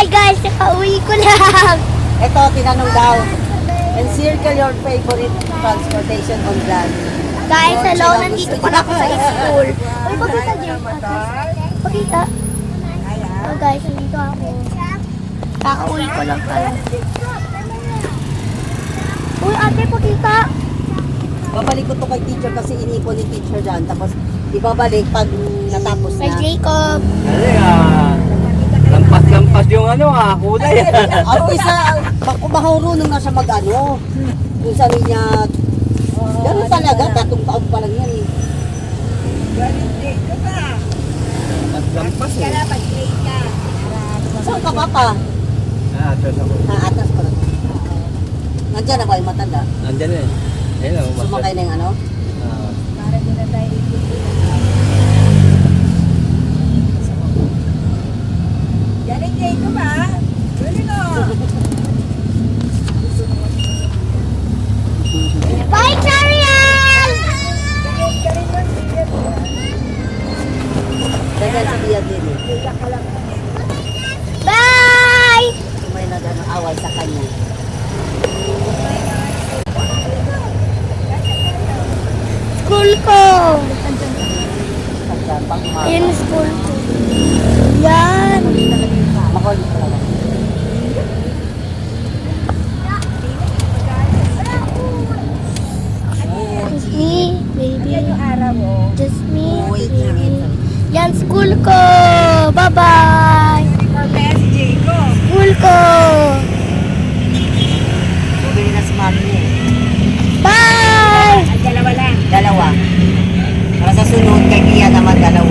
Bye guys, nakauwi ko lang. Ito, tinanong daw. Encircle your favorite transportation on land. Guys, hello, nandito pala ako sa school. Uy, pakita dyan. Pakita. Oh guys, nandito ako. Kakauwi ko lang pala. Uy, ate, pakita. Babalik ko to kay teacher kasi inipon ni teacher dyan. Tapos ibabalik pag natapos Kay na. Jacob. Lampas-lampas yung kulay. Ang isa, marunong na siya mag-ano. Yung sabi niya, gano'n talaga, 3 taon pa lang yan eh. Lampas eh. Saan ka pa pa? Atas ako. Atas pa lang. Nandiyan na ba yung matanda? Andyan eh. Ayun o. Sumakay na yung ano? Galing Jacob ha? Galing o. Bye, Charian! Ganyan sa biya din eh. Bye! May nag-away sa kanya. School ko. Pang Yan school ko. Yan. makulit talaga. Just me, baby. Just me, Wait, baby. Yan school ko. Bye-bye. Best Jacob. School ko. Bumili na si mami niya eh. Bye! Ang dalawa lang. Dalawa. Para sa sunod, kay Pia naman 2.